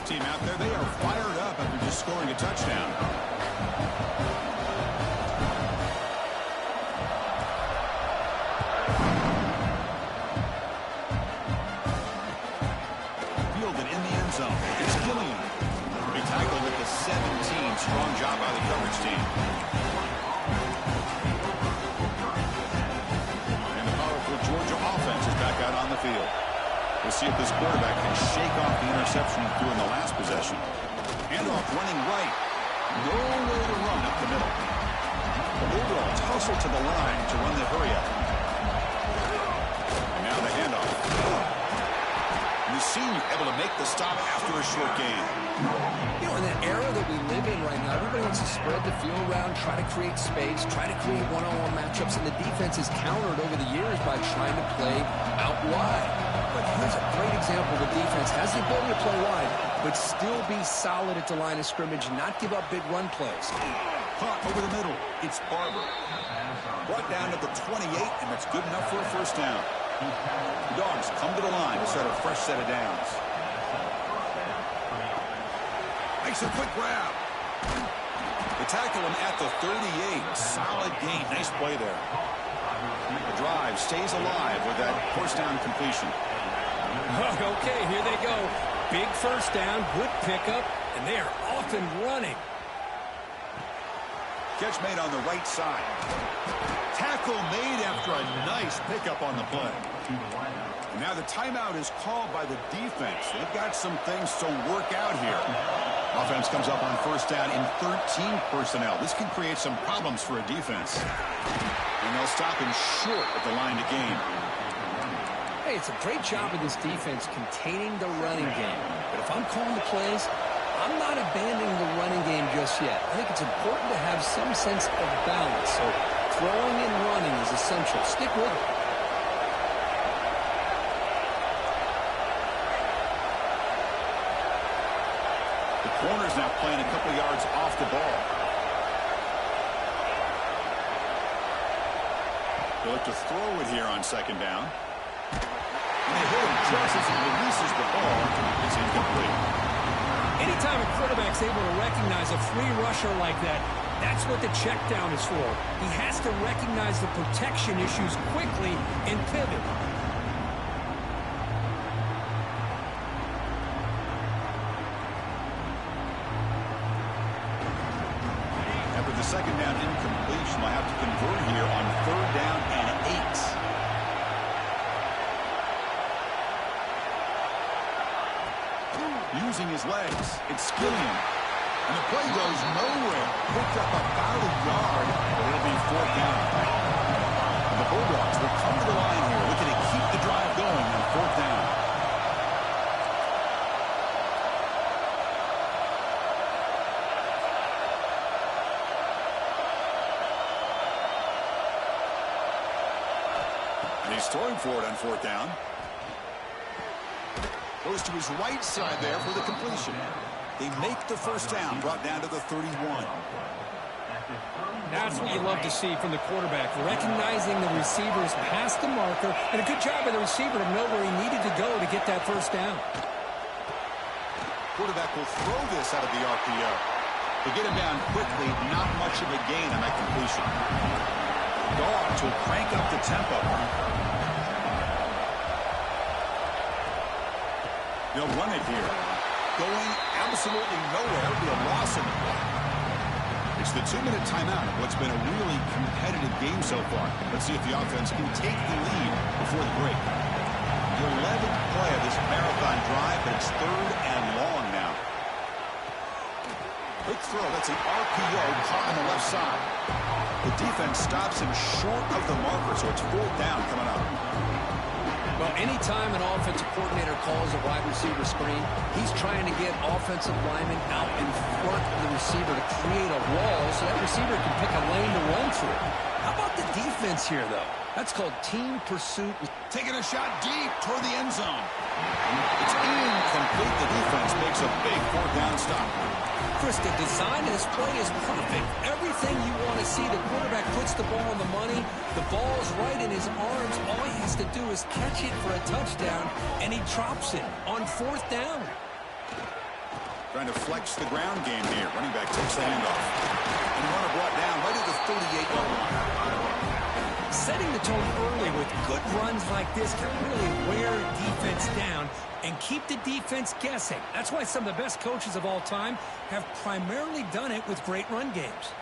Team out there, they are fired up after just scoring a touchdown. Fielded in the end zone. It's Gilliam. He tackled at the 17. Strong job by the coverage team. And the powerful Georgia offense is back out on the field. We'll see if this quarterback can shake off the interception he threw in the last possession. Handoff running right. Nowhere to run up the middle. The Bulldogs hustle to the line to run the hurry up. And now the handoff. And the senior able to make the stop after a short gain. You know, in that era that we live in right now, everybody wants to spread the field around, try to create space, try to create one-on-one matchups, and the defense has countered over the years by trying to play out wide. But here's a great example. The defense has the ability to play wide, but still be solid at the line of scrimmage, not give up big run plays. Caught over the middle. It's Barber. Brought down to the 28, and that's good enough for a first down. The Dogs come to the line to start a fresh set of downs. Makes a quick grab. They tackle him at the 38. Solid gain. Nice play there. The drive stays alive with that first down completion. Okay, here they go. Big first down, good pickup, and they are off and running. Catch made on the right side. Tackle made after a nice pickup on the play. And now the timeout is called by the defense. They've got some things to work out here. Offense comes up on first down in 13 personnel. This can create some problems for a defense. And they'll stop him short at the line to gain. Hey, it's a great job of this defense containing the running game. But if I'm calling the plays, I'm not abandoning the running game just yet. I think it's important to have some sense of balance. So throwing and running is essential. Stick with it. The corner's now playing a couple yards off the ball. They'll look to throw it here on second down. And they hit him just as he releases the ball. It's incomplete. Anytime a quarterback's able to recognize a free rusher like that, that's what the check down is for. He has to recognize the protection issues quickly and pivot. After the second down incompletion, they'll have to convert here on third down and 8. Using his legs, it's Gilliam. And the play goes nowhere. Picked up about a yard, but it'll be fourth down. And the Bulldogs will come to the line here, looking to keep the drive going on fourth down. And he's throwing for it on fourth down. Goes to his right side there for the completion. They make the first down, brought down to the 31. That's what you love to see from the quarterback, recognizing the receiver's past the marker, and a good job by the receiver to know where he needed to go to get that first down. Quarterback will throw this out of the RPO. They get him down quickly, not much of a gain on that completion. Dogs will crank up the tempo. They'll run it here. Going absolutely nowhere. It'll be a loss of the play. It's the 2-minute timeout of what's been a really competitive game so far. Let's see if the offense can take the lead before the break. The 11th play of this marathon drive, but it's third and long now. Quick throw. That's an RPO caught on the left side. The defense stops him short of the marker, so it's fourth down coming up. Well, anytime an offensive coordinator calls a wide receiver screen, he's trying to get offensive linemen out in front of the receiver to create a wall so that receiver can pick a lane to run through. How about the defense here, though? That's called team pursuit. Taking a shot deep toward the end zone. It's incomplete. The defense makes a big fourth down stop. Chris, the design of this play is perfect. Everything you want to see. The quarterback puts the ball on the money. The ball is right in his arms. All he has to do is catch it for a touchdown, and he drops it on fourth down. Trying to flex the ground game here. Running back takes the handoff. And runner brought down right at the 38-yard line. Setting the tone early with good runs like this can really wear defense down and keep the defense guessing. That's why some of the best coaches of all time have primarily done it with great run games.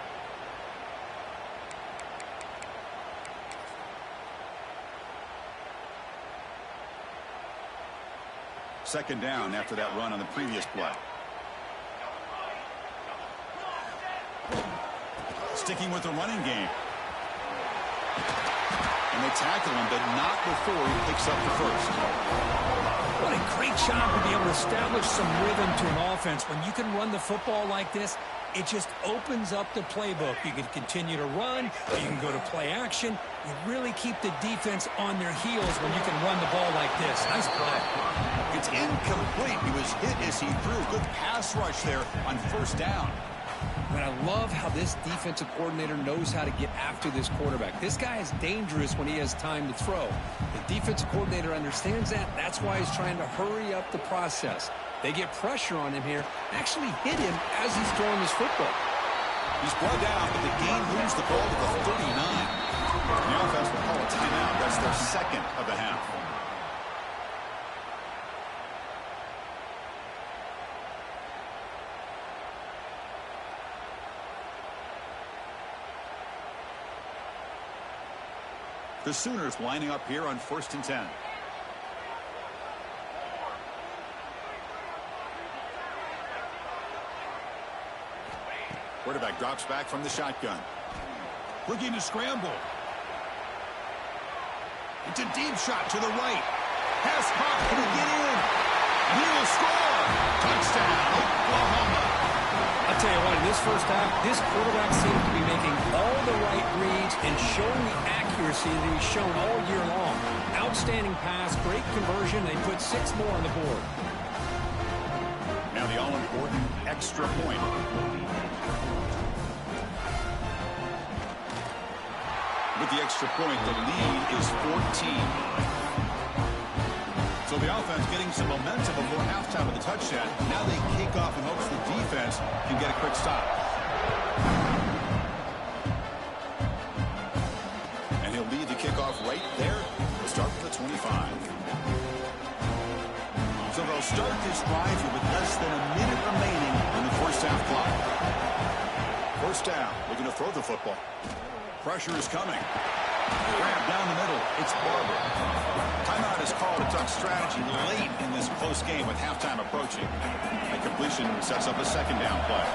Second down after that run on the previous play. Sticking with the running game. And they tackle him, but not before he picks up the first. What a great job to be able to establish some rhythm to an offense. When you can run the football like this, it just opens up the playbook. You can continue to run, or you can go to play action. You really keep the defense on their heels when you can run the ball like this. Nice play. It's incomplete. He was hit as he threw. Good pass rush there on first down. But I love how this defensive coordinator knows how to get after this quarterback. This guy is dangerous when he has time to throw. The defensive coordinator understands that. That's why he's trying to hurry up the process. They get pressure on him here, actually hit him as he's throwing his football. He's brought down, but the game moves the ball to the 39. The offense will call a timeout. That's their second of the half. The Sooners lining up here on 1st and 10. Quarterback drops back from the shotgun. Looking to scramble. It's a deep shot to the right. Pass caught. Can he get in? And he will score. Touchdown, Oklahoma. I'll tell you what, in this first half, this quarterback seems to be making all the right reads and showing the accuracy that he's shown all year long. Outstanding pass, great conversion. They put 6 more on the board. Now the all-important extra point. With the extra point, the lead is 14. So the offense getting some momentum before halftime with the touchdown. Now they kick off in hopes the defense can get a quick stop. And he'll lead the kickoff right there. We'll start with the 25. So they'll start this drive here with less than a minute remaining in the first half clock. First down, looking to throw the football. Pressure is coming. Grab down the middle. It's Barber. Timeout is called. It took strategy late in this close game with halftime approaching. A completion sets up a second down play.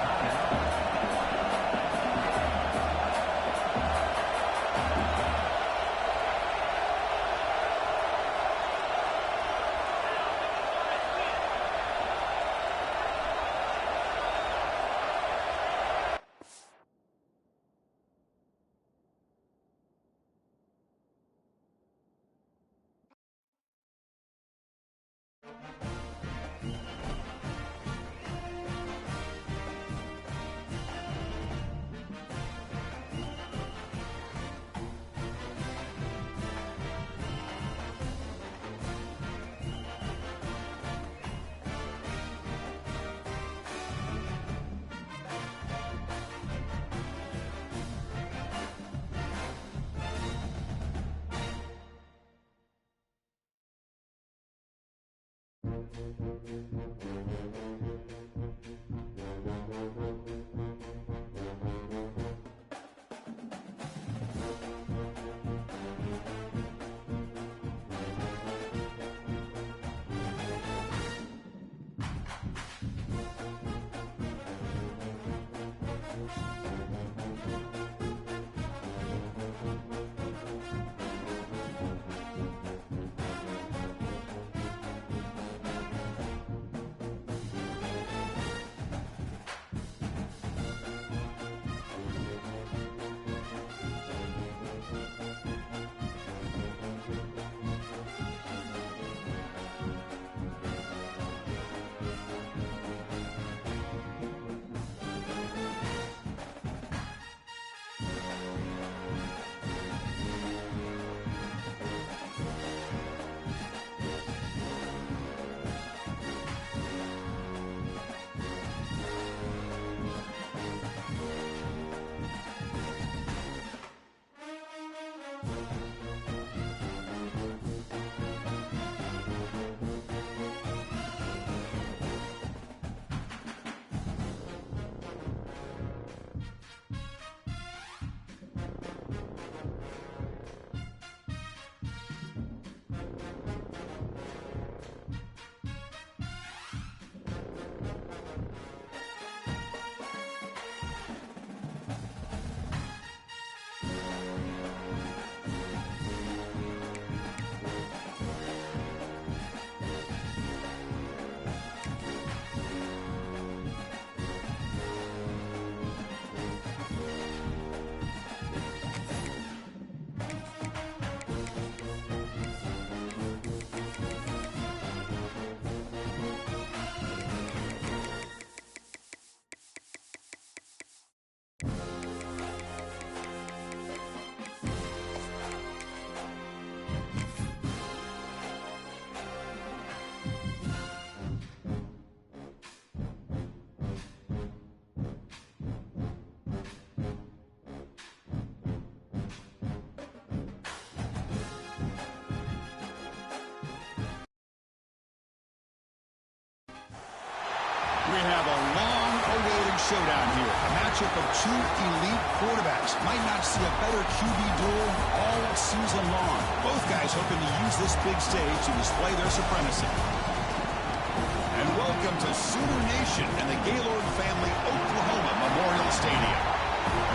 have a long-awaited showdown here. A matchup of two elite quarterbacks. Might not see a better QB duel all season long. Both guys hoping to use this big stage to display their supremacy. And welcome to Sooner Nation and the Gaylord Family Oklahoma Memorial Stadium.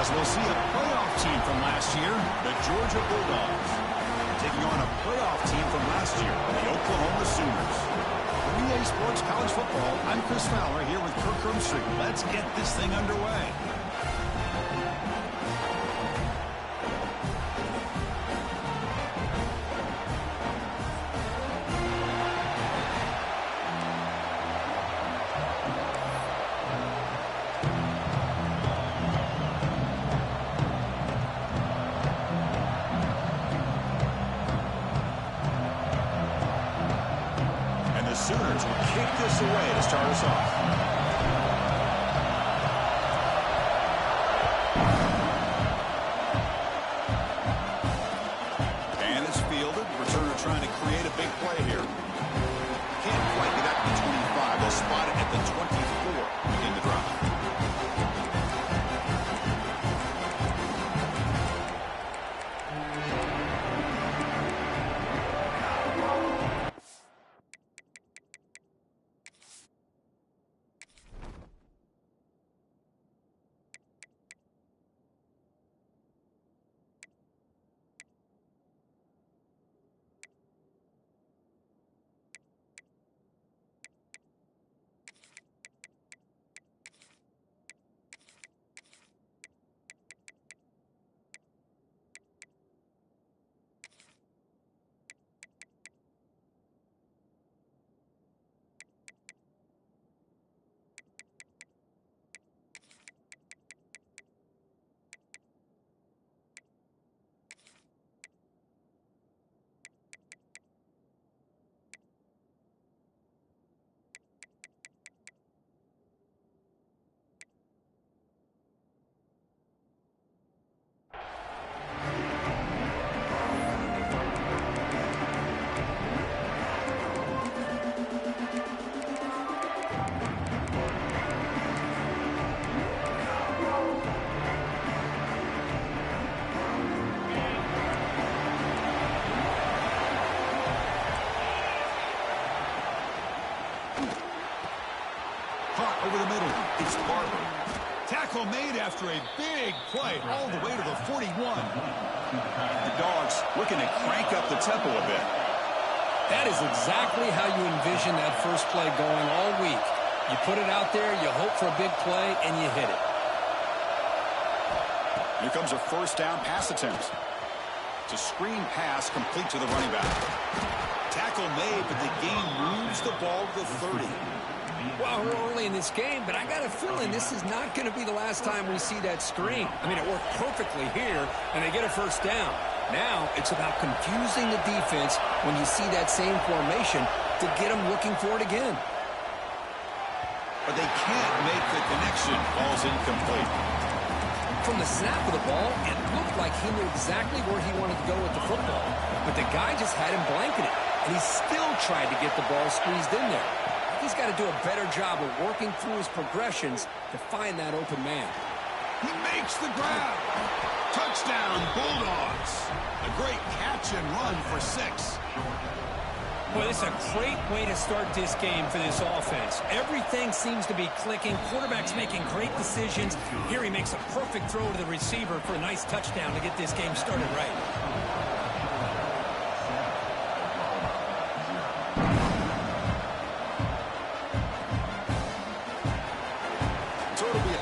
As we'll see a playoff team from last year, the Georgia Bulldogs, taking on a playoff team from last year, the Oklahoma Sooners. For EA Sports College Football, I'm Chris Fowler here with Kirk Herbstreit. Let's get this thing underway. Sooners will kick this away to start us off. And it's fielded. Returner trying to create a big play here. Can't quite get out to the 25. They'll spot it at the 24 in the drive. Over the middle, it's Barber. Tackle made after a big play all the way to the 41. The Dogs looking to crank up the tempo a bit. That is exactly how you envision that first play going all week. You put it out there, you hope for a big play, and you hit it. Here comes a first down pass attempt. It's a screen pass complete to the running back. Tackle made, but the game moves the ball to the 30. Well, we're early in this game, but I got a feeling this is not going to be the last time we see that screen. I mean, it worked perfectly here, and they get a first down. Now, it's about confusing the defense when you see that same formation to get them looking for it again. But they can't make the connection. Ball's incomplete. From the snap of the ball, it looked like he knew exactly where he wanted to go with the football. But the guy just had him blanketed, and he still tried to get the ball squeezed in there. He's got to do a better job of working through his progressions to find that open man. He makes the grab. Touchdown, Bulldogs. A great catch and run for 6. Well, it's a great way to start this game for this offense. Everything seems to be clicking. Quarterback's making great decisions. Here he makes a perfect throw to the receiver for a nice touchdown to get this game started right.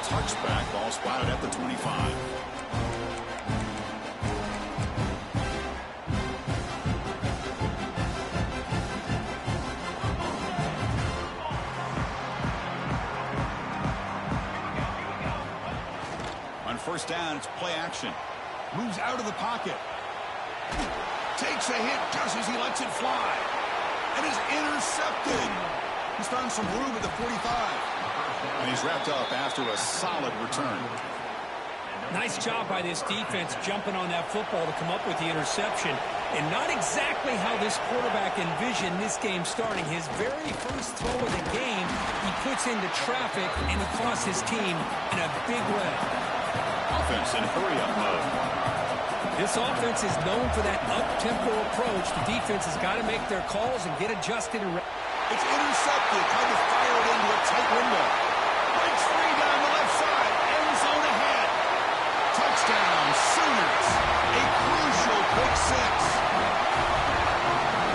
Touchback, ball spotted at the 25. On first down, it's play action. Moves out of the pocket. Takes a hit just as he lets it fly. And is intercepted. He's found some room at the 45. And he's wrapped up after a solid return. Nice job by this defense jumping on that football to come up with the interception. And not exactly how this quarterback envisioned this game starting. His very first throw of the game, he puts gets into traffic, and he costs his team in a big way. Offense in hurry-up mode. This offense is known for that up-tempo approach. The defense has got to make their calls and get adjusted. It's intercepted, trying to fire it into a tight window. Breaks free down the left side, end zone ahead. Touchdown, Sooners. A crucial pick six.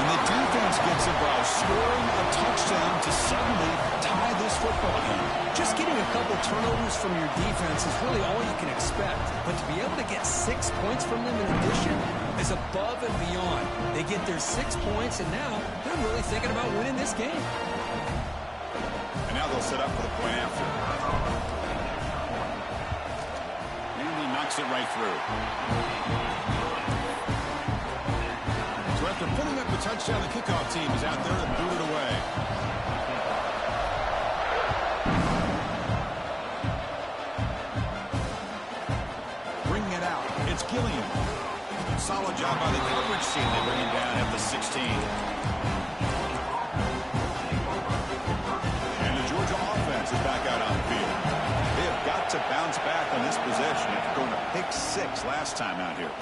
And the defense gets involved, scoring a touchdown to suddenly tie this football game. Just getting a couple turnovers from your defense is really all you can expect. But to be able to get 6 points from them in addition is above and beyond. They get their 6 points, and now they're really thinking about winning this game. And now they'll set up for the point after. And he knocks it right through. So after putting up the touchdown, the kickoff team is out there to boot it away. Bringing it out. It's Gilliam. Solid job by the coverage team. They bring him down at the 16. And the Georgia offense is back out on the field. They have got to bounce back on this possession after going to pick 6 last time out here.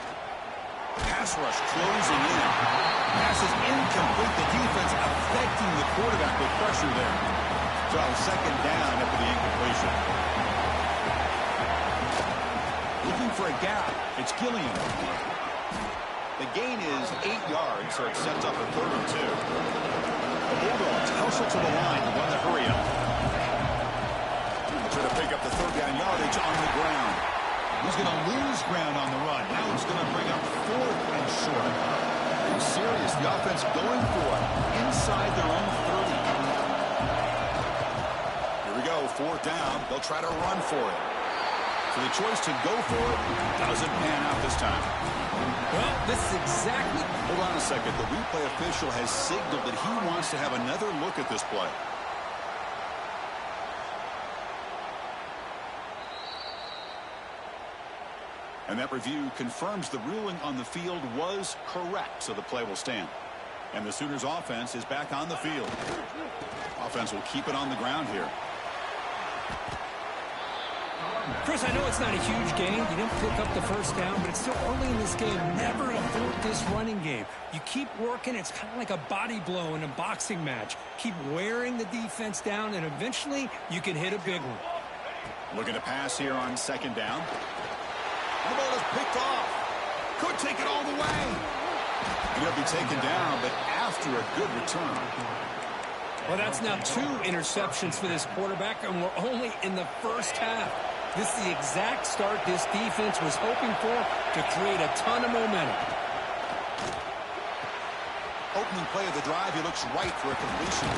Pass rush closing in. Pass is incomplete. The defense affecting the quarterback with pressure there. So second down after the incompletion. Looking for a gap. It's Gilliam. The gain is 8 yards, so it sets up a 3rd and 2. The Bulldogs hustle to the line to run the hurry-up. Try to pick up the 3rd down yardage on the ground. He's going to lose ground on the run. Now it's going to bring up 4th and short. Pretty serious. The offense going for it inside their own 30. Here we go, 4th down. They'll try to run for it. So the choice to go for it doesn't pan out this time. Well, this is exactly... Hold on a second. The replay official has signaled that he wants to have another look at this play. And that review confirms the ruling on the field was correct, so the play will stand. And the Sooners offense is back on the field. Offense will keep it on the ground here. Chris, I know it's not a huge gain. You didn't pick up the 1st down, but it's still early in this game. Never avert this running game. You keep working. It's kind of like a body blow in a boxing match. Keep wearing the defense down, and eventually you can hit a big one. Looking to pass here on 2nd down. The ball is picked off. Could take it all the way. And he'll be taken down, but after a good return. Well, that's now 2 interceptions for this quarterback, and we're only in the 1st half. This is the exact start this defense was hoping for to create a ton of momentum. Opening play of the drive, he looks right for a completion.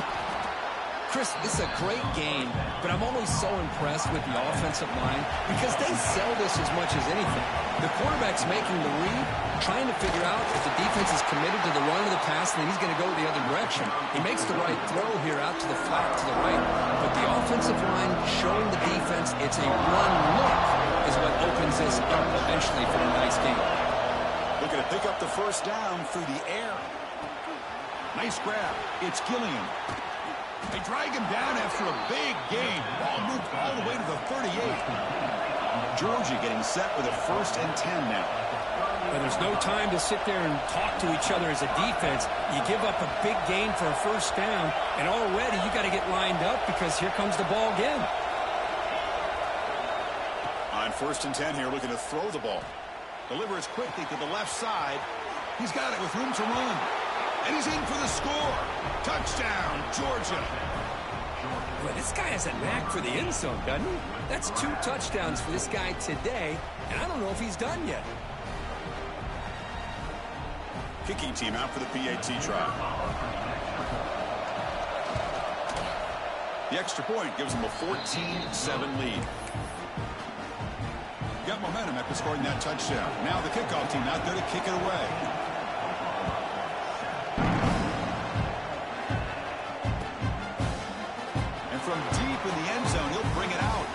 Chris, this is a great game, but I'm always so impressed with the offensive line because they sell this as much as anything. The quarterback's making the read, trying to figure out if the defense is committed to the run or the pass, and then he's going to go the other direction. He makes the right throw here out to the flat to the right, but the offensive line showing the defense it's a run look is what opens this up eventually for a nice game. Looking to pick up the 1st down through the air. Nice grab. It's Gilliam. They drag him down after a big gain. Ball moved all the way to the 38. Georgia getting set with a 1st and 10 now. But there's no time to sit there and talk to each other as a defense. You give up a big gain for a 1st down, and already you got to get lined up because here comes the ball again. On 1st and 10 here, looking to throw the ball. Delivers quickly to the left side. He's got it with room to run. And he's in for the score. Touchdown, Georgia. Boy, this guy has a knack for the end zone, doesn't he? That's 2 touchdowns for this guy today, and I don't know if he's done yet. Kicking team out for the PAT try. The extra point gives them a 14-7 lead. Got momentum after scoring that touchdown. Now the kickoff team out there to kick it away. And from deep in the end zone, he'll bring it out.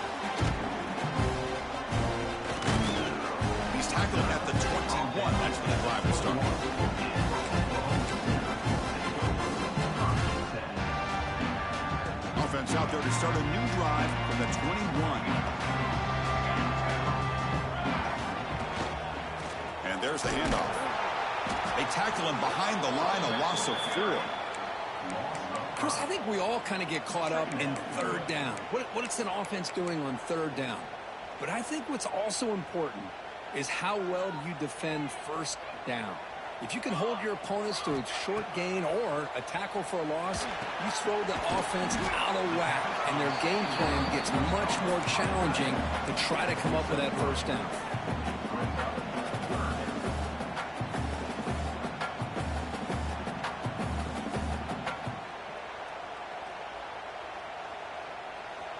He's tackled at the 21. That's when the drive will start. offense out there to start a new drive from the 21. And there's the handoff. They tackle him behind the line, a loss of 4. Chris, I think we all kind of get caught up in third down. What's an offense doing on third down? But I think what's also important is how well do you defend first down. If you can hold your opponents to a short gain or a tackle for a loss, you throw the offense out of whack, and their game plan gets much more challenging to try to come up with that first down.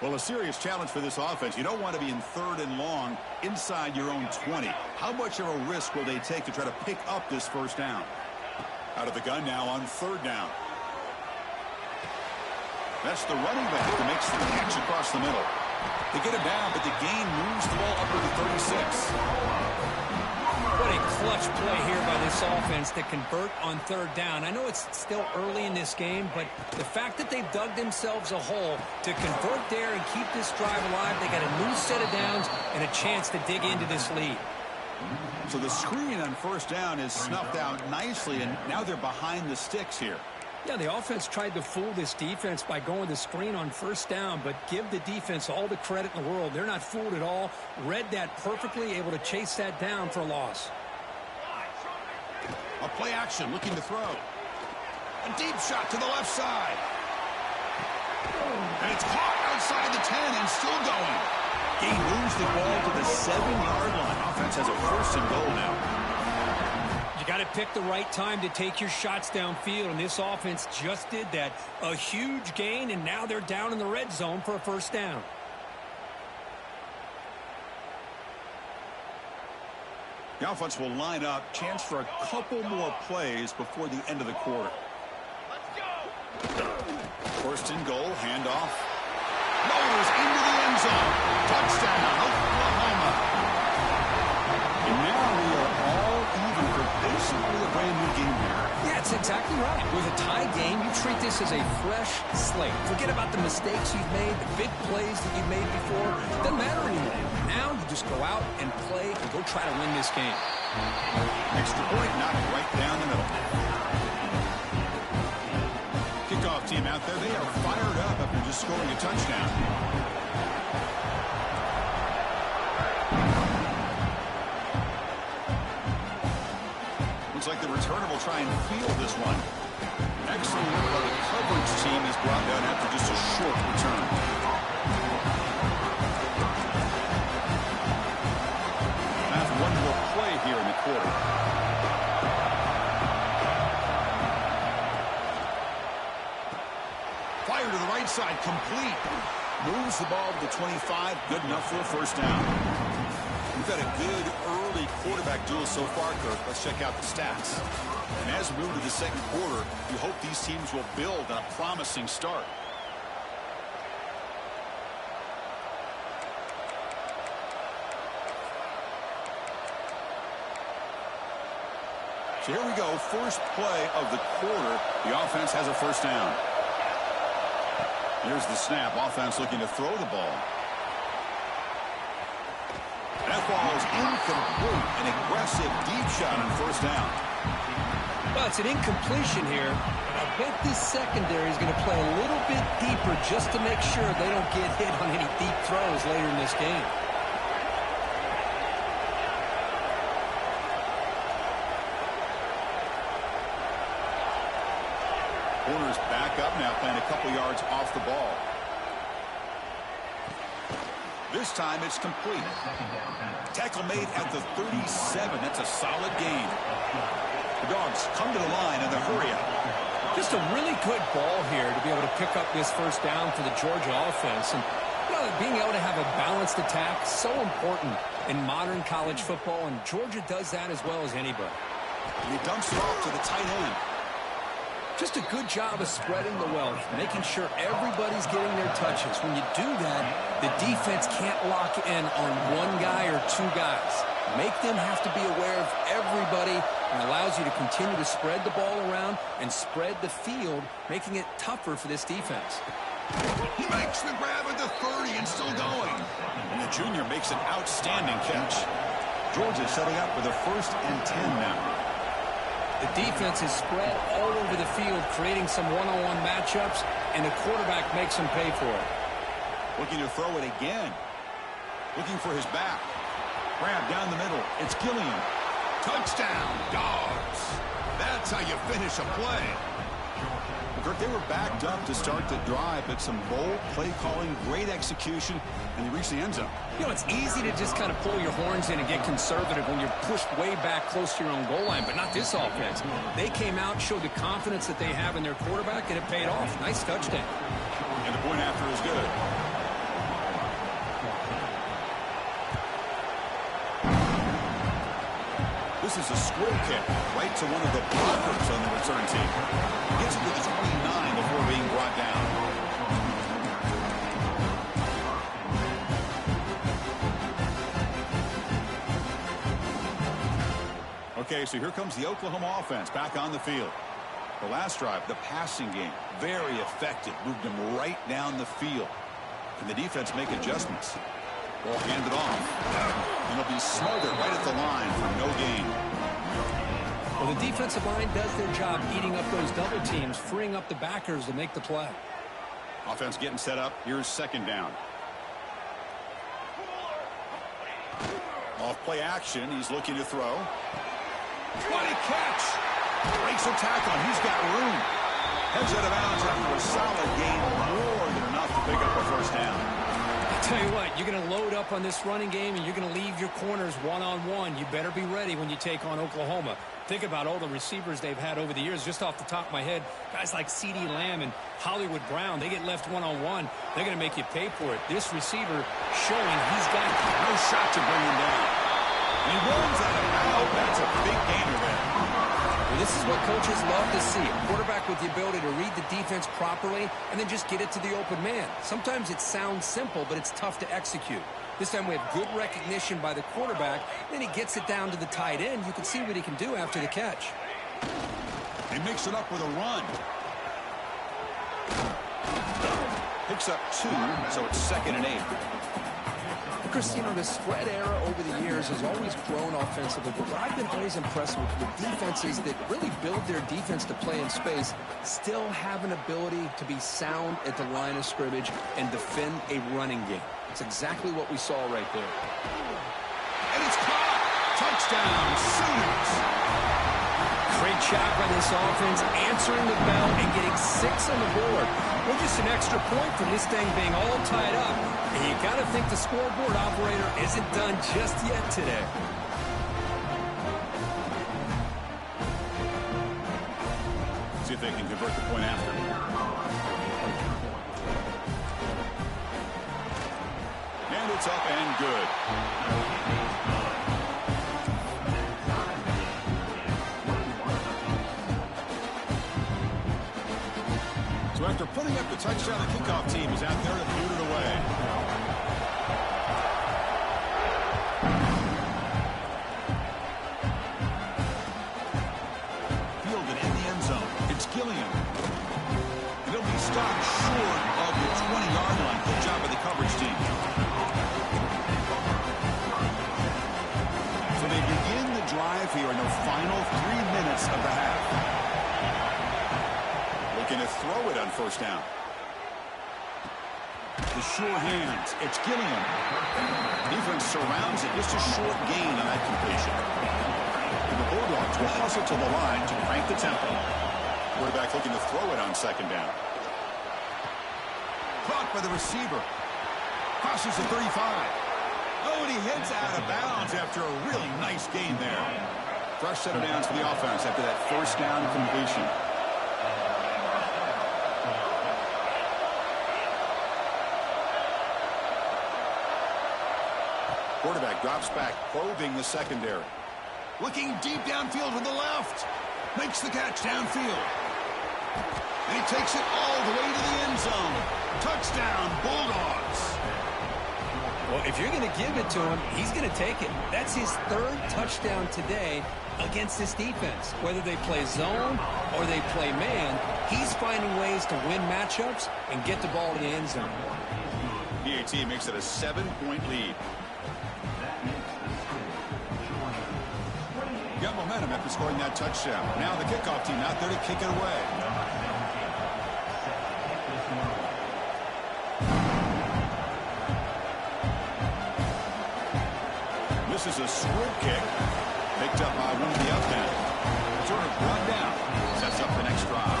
Well, a serious challenge for this offense. You don't want to be in third and long inside your own 20. How much of a risk will they take to try to pick up this first down? Out of the gun now on third down. That's the running back who makes the catch across the middle. They get it down, but the gain moves the ball up to the 36. What a clutch play here by this offense to convert on third down. I know it's still early in this game, but the fact that they've dug themselves a hole to convert there and keep this drive alive, they got a new set of downs and a chance to dig into this lead. So the screen on first down is snuffed out nicely, and now they're behind the sticks here. Yeah, the offense tried to fool this defense by going the screen on first down, but give the defense all the credit in the world. They're not fooled at all. Read that perfectly, able to chase that down for a loss. A play action, looking to throw. A deep shot to the left side. And it's caught outside the 10 and still going. He moves the ball to the 7-yard line. Offense has a first and goal now. You got to pick the right time to take your shots downfield, and this offense just did that. A huge gain, and now they're down in the red zone for a first down. The offense will line up. Chance for a couple more plays before the end of the quarter. First and goal, handoff. Motors into the end zone. Touchdown, Oklahoma. And now we are all even for basically a brand new game here. Yeah, it's exactly right. With a tie game, you treat this as a fresh slate. Forget about the mistakes you've made, the big plays that you've made before. It doesn't matter anymore. Now you just go out and play and go try to win this game. Extra point, knocked right down the middle. Kickoff team out there. They are fired up after just scoring a touchdown. Looks like the returner will try and field this one. Excellent work by the coverage team is brought down after just a short return. That's one more play here in the quarter. Fire to the right side, complete. Moves the ball to the 25, good enough for a first down. We've had a good early quarterback duel so far, Kirk. Let's check out the stats. And as we move to the second quarter, we hope these teams will build on a promising start. So here we go, first play of the quarter. The offense has a first down. Here's the snap. Offense looking to throw the ball. That ball is incomplete. An aggressive deep shot on first down. Well, it's an incompletion here. I bet this secondary is going to play a little bit deeper just to make sure they don't get hit on any deep throws later in this game. Corner's back up now, playing a couple yards off the ball. This time it's complete. Tackle made at the 37. That's a solid gain. The Dogs come to the line in the hurry up. Just a really good ball here to be able to pick up this first down for the Georgia offense. And you know, being able to have a balanced attack, so important in modern college football, and Georgia does that as well as anybody. And he dumps it off to the tight end. Just a good job of spreading the wealth, making sure everybody's getting their touches. When you do that, the defense can't lock in on one guy or two guys. Make them have to be aware of everybody, and allows you to continue to spread the ball around and spread the field, making it tougher for this defense. Makes the grab at the 30 and still going. And the junior makes an outstanding catch. Georgia setting up with a 1st and 10 now. The defense is spread all over the field, creating some one-on-one matchups, and the quarterback makes them pay for it. Looking to throw it again. Looking for his back. Grab down the middle. It's Gilliam. Touchdown, Dogs. That's how you finish a play. Kirk, they were backed up to start the drive, but some bold play calling, great execution, and they reached the end zone. You know, it's easy to just kind of pull your horns in and get conservative when you're pushed way back close to your own goal line, but not this offense. They came out, showed the confidence that they have in their quarterback, and it paid off. Nice touchdown. And the point after is good. This is a square kick right to one of the blockers on the return team. Gets it to the 29 before being brought down. Okay, so here comes the Oklahoma offense back on the field. The last drive, the passing game, very effective. Moved them right down the field. Can the defense make adjustments? Ball handed off. And it'll be smothered right at the line for no gain. Well, the defensive line does their job eating up those double teams, freeing up the backers to make the play. Offense getting set up. Here's 2nd down. Off play action. He's looking to throw. What a catch! Breaks a tackle. He's got room. Heads out of bounds after a solid gain. More than enough to pick up a 1st down. Tell you what, you're going to load up on this running game and you're going to leave your corners one-on-one. You better be ready when you take on Oklahoma. Think about all the receivers they've had over the years. Just off the top of my head, guys like CeeDee Lamb and Hollywood Brown, they get left one-on-one. They're going to make you pay for it. This receiver showing he's got no shot to bring him down. He runs out of bounds. That's a big gainer there. Well, this is what coaches love to see. A quarterback with the ability to read the defense properly and then just get it to the open man. Sometimes it sounds simple, but it's tough to execute. This time we have good recognition by the quarterback. Then he gets it down to the tight end. You can see what he can do after the catch. He mix it up with a run. Picks up 2, so it's 2nd and 8. Chris, you know, the spread era over the years has always grown offensively, but what I've been always impressed with defenses that really build their defense to play in space still have an ability to be sound at the line of scrimmage and defend a running game. It's exactly what we saw right there. And it's caught! Touchdown, Sooners! Great job by this offense, answering the bell and getting 6 on the board. Well, just an extra point from this thing being all tied up. And you got to think the scoreboard operator isn't done just yet today. See if they can convert the point after. And it's up and good. So after putting up the touchdown, the kickoff team is out there to boot it away. Fielded in the end zone. It's Gilliam. It'll be stopped short of the 20-yard line. Good job by the coverage team. So they begin the drive here in the final 3 minutes of the half. Looking to throw it on 1st down. The sure hands. It's Gilliam. Defense surrounds it. Just a short gain on that completion. And the Bulldogs will hustle to the line to crank the tempo. Quarterback looking to throw it on 2nd down. Caught by the receiver. Crosses the 35. Oh, and he hits out of bounds after a really nice gain there. Fresh set of downs for the offense after that 1st down completion. Quarterback drops back, probing the secondary. Looking deep downfield to the left. Makes the catch downfield. And he takes it all the way to the end zone. Touchdown, Bulldogs. Well, if you're going to give it to him, he's going to take it. That's his third touchdown today against this defense. Whether they play zone or they play man, he's finding ways to win matchups and get the ball to the end zone. PAT makes it a 7-point lead. Got momentum after scoring that touchdown. Now the kickoff team out there to kick it away. This is a squib kick. Picked up by one of the up men. Sort of brought down. Sets up the next drive.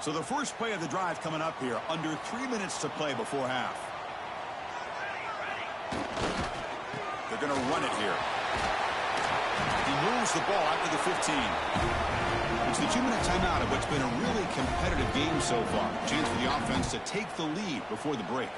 So the first play of the drive coming up here. Under 3 minutes to play before half. They're going to run it here. He moves the ball out to the 15. It's the 2-minute timeout of what's been a really competitive game so far. Chance for the offense to take the lead before the break.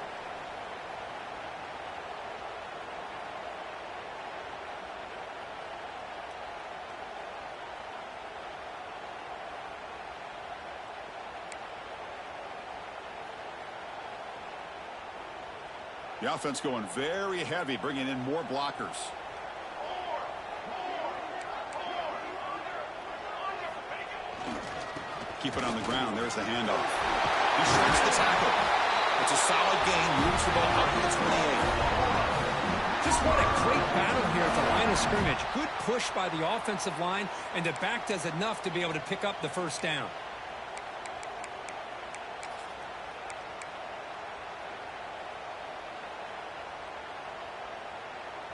The offense going very heavy, bringing in more blockers. Keep it on the ground. There's the handoff. He shrinks the tackle. It's a solid gain. Moves the ball up to the 28. Just what a great battle here at the line of scrimmage. Good push by the offensive line, and the back does enough to be able to pick up the first down.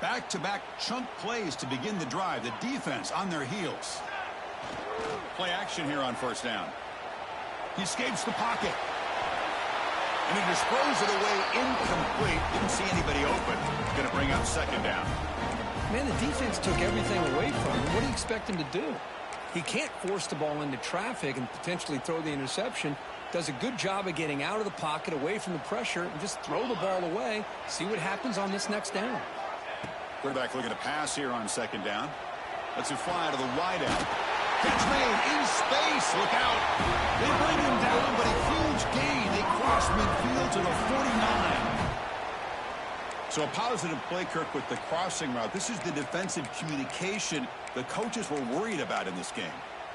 Back-to-back chunk plays to begin the drive. The defense on their heels. Play action here on first down. He escapes the pocket. And he just throws it away incomplete. Didn't see anybody open. Going to bring up second down. Man, the defense took everything away from him. What do you expect him to do? He can't force the ball into traffic and potentially throw the interception. Does a good job of getting out of the pocket, away from the pressure, and just throw the ball away. See what happens on this next down. Quarterback looking to pass here on second down. Lets it fly to the wideout. Catch made in space. Look out. They bring him down, but a huge gain. They cross midfield to the 49. So a positive play, Kirk, with the crossing route. This is the defensive communication the coaches were worried about in this game.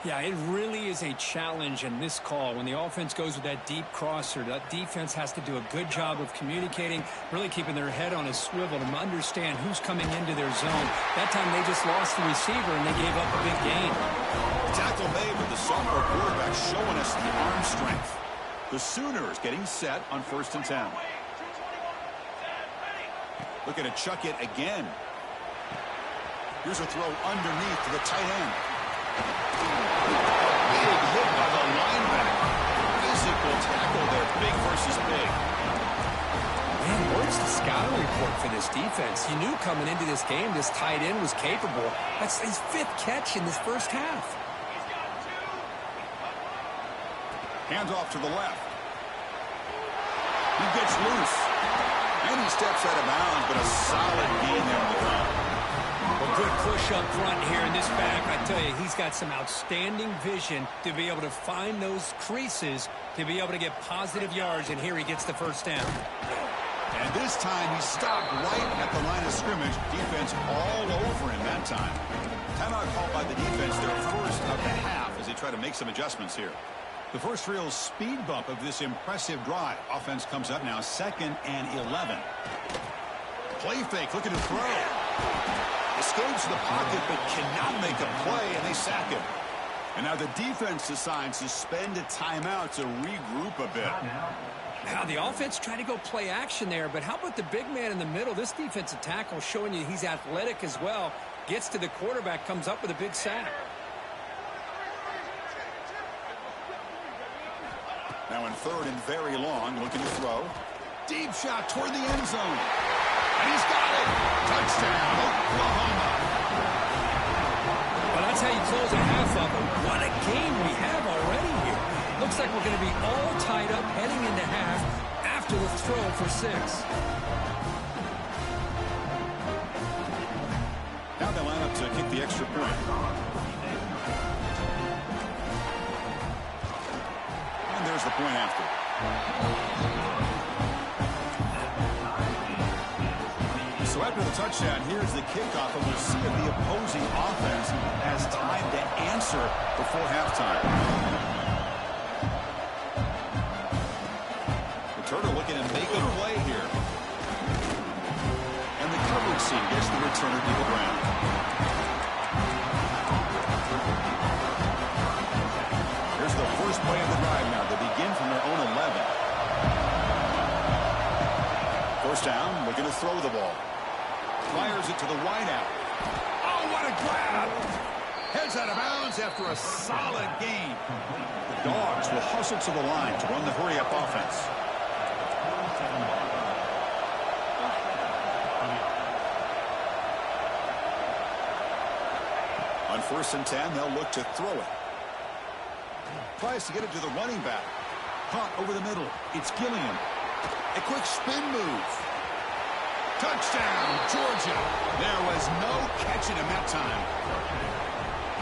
Yeah, it really is a challenge in this call. When the offense goes with that deep crosser, that defense has to do a good job of communicating, really keeping their head on a swivel to understand who's coming into their zone. That time they just lost the receiver and they gave up a big gain. Tackle made with the sophomore quarterback showing us the arm strength. The Sooners getting set on 1st and 10. Looking to chuck it again. Here's a throw underneath to the tight end. Big hit by the linebacker. Physical tackle there. Big versus big. Man, where's the scouting report for this defense? You knew coming into this game this tight end was capable. That's his 5th catch in this first half. Hands off to the left. He gets loose. And he steps out of bounds, but a solid gain there on the ground. Well, good push up front here in this back. I tell you, he's got some outstanding vision to be able to find those creases, to be able to get positive yards, and here he gets the first down. And this time he stopped right at the line of scrimmage. Defense all over him that time. Timeout called by the defense, their first of the half, as they try to make some adjustments here. The first real speed bump of this impressive drive. Offense comes up now 2nd and 11. Play fake, looking to throw. Escapes the pocket, but cannot make a play, and they sack him. And now the defense decides to spend a timeout to regroup a bit. Now, the offense tried to go play action there, but how about the big man in the middle? This defensive tackle showing you he's athletic as well. Gets to the quarterback, comes up with a big sack. Now in 3rd and very long, looking to throw. Deep shot toward the end zone. And he's got it. Touchdown, Oklahoma. Well, that's how you close a half up. What a game we have already here. Looks like we're going to be all tied up heading into half after the throw for 6. Now they line up to kick the extra point. And there's the point after. So after the touchdown, here's the kickoff, and we'll see if the opposing offense has time to answer before halftime. Returner looking to make a play here. And the coverage seam gets the returner to the ground. Here's the first play of the drive now. They begin from their own 11. First down, looking to throw the ball. Fires it to the wideout. Oh, what a grab! Heads out of bounds after a solid gain. The Dogs will hustle to the line to run the hurry-up offense. On 1st and 10, they'll look to throw it. Tries to get it to the running back. Caught over the middle. It's Gilliam. A quick spin move. Touchdown, Georgia. There was no catching him that time.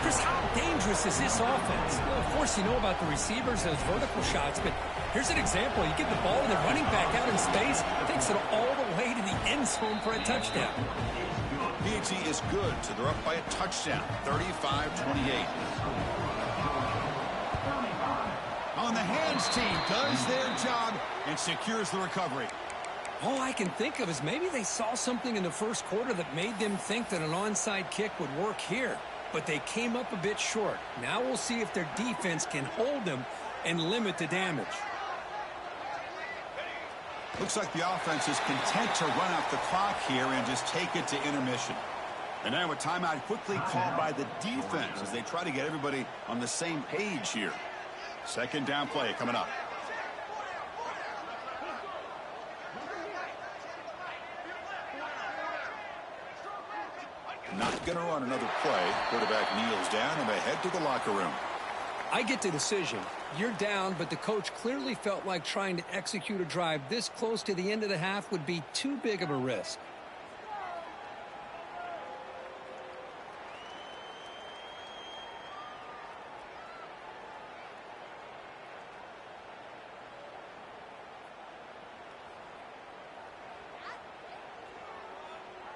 Chris, how dangerous is this offense? Well, of course, you know about the receivers, those vertical shots, but here's an example. You get the ball to the running back out in space, takes it all the way to the end zone for a touchdown. PAT is good, so they're up by a touchdown, 35-28. On the hands team does their job and secures the recovery. All I can think of is maybe they saw something in the first quarter that made them think that an onside kick would work here. But they came up a bit short. Now we'll see if their defense can hold them and limit the damage. Looks like the offense is content to run out the clock here and just take it to intermission. And now a timeout quickly called by the defense as they try to get everybody on the same page here. Second down play coming up. Not going to run another play. Quarterback kneels down and they head to the locker room. I get the decision. You're down, but the coach clearly felt like trying to execute a drive this close to the end of the half would be too big of a risk.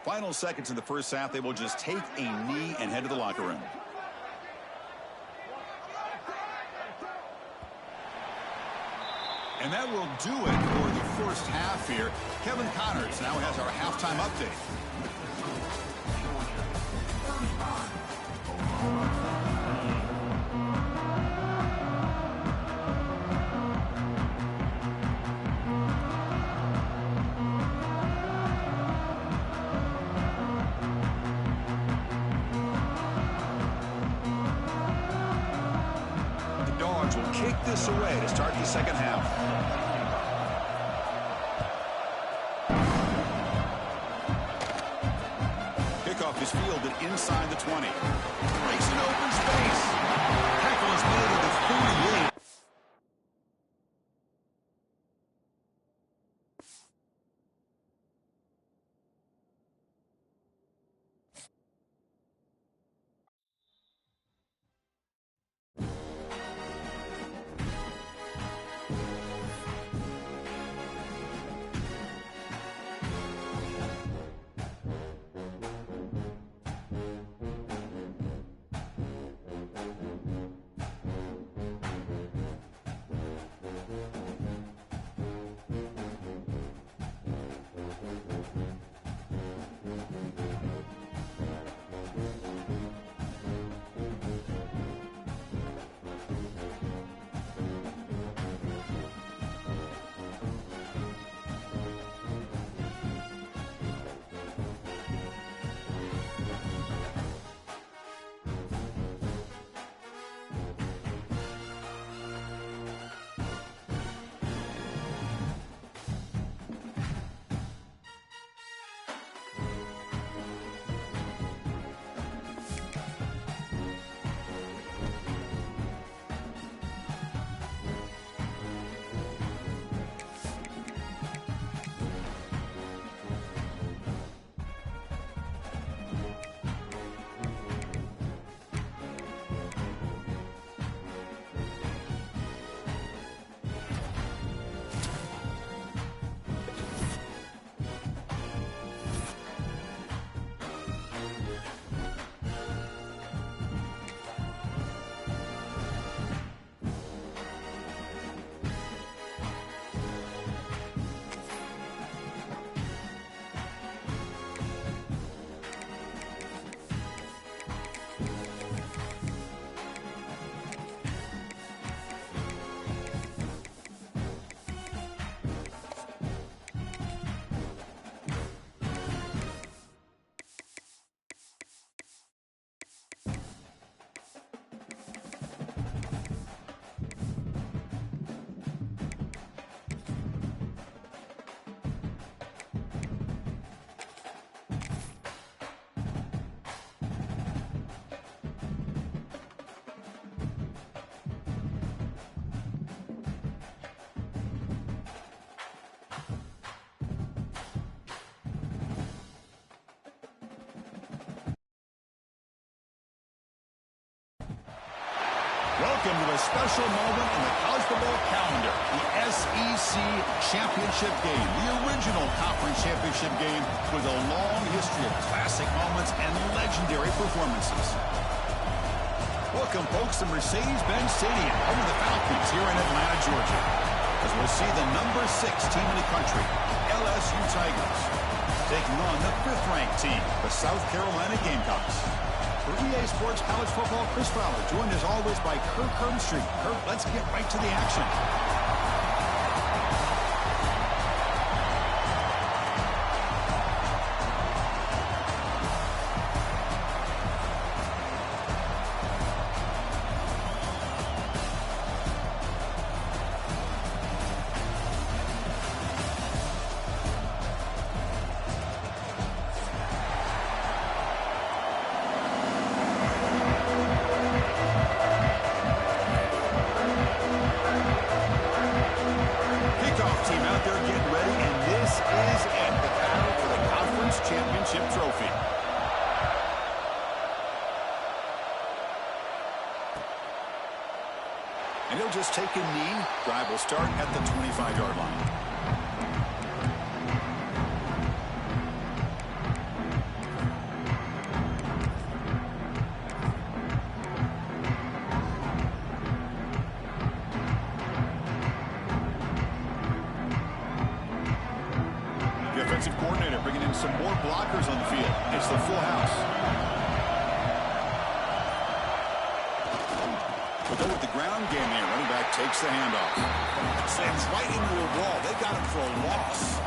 Final seconds in the first half, they will just take a knee and head to the locker room. And that will do it for the first half here. Kevin Connors now has our halftime update. Will kick this away to start the second half. Kickoff is fielded inside the 20. Breaks an open space. Tackle is made at the 48. Welcome to a special moment in the college football calendar, the SEC Championship Game, the original conference championship game with a long history of classic moments and legendary performances. Welcome, folks, to Mercedes-Benz Stadium, home of the Falcons here in Atlanta, Georgia, as we'll see the number 6 team in the country, LSU Tigers, taking on the 5th-ranked team, the South Carolina Gamecocks. For EA Sports College Football, Chris Fowler, joined as always by Kirk Herbstreit. Kirk, let's get right to the action. Championship trophy. And he'll just take a knee. Drive will start at the 25-yard line. Defensive coordinator bringing in some more blockers on the field. It's the full house. We'll go with the ground game here. Running back takes the handoff. Sends right into a wall. They got him for a loss.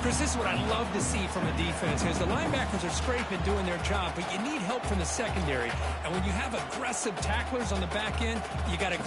Chris, this is what I love to see from a defense is the linebackers are scraping, doing their job, but you need help from the secondary. And when you have aggressive tacklers on the back end, you got to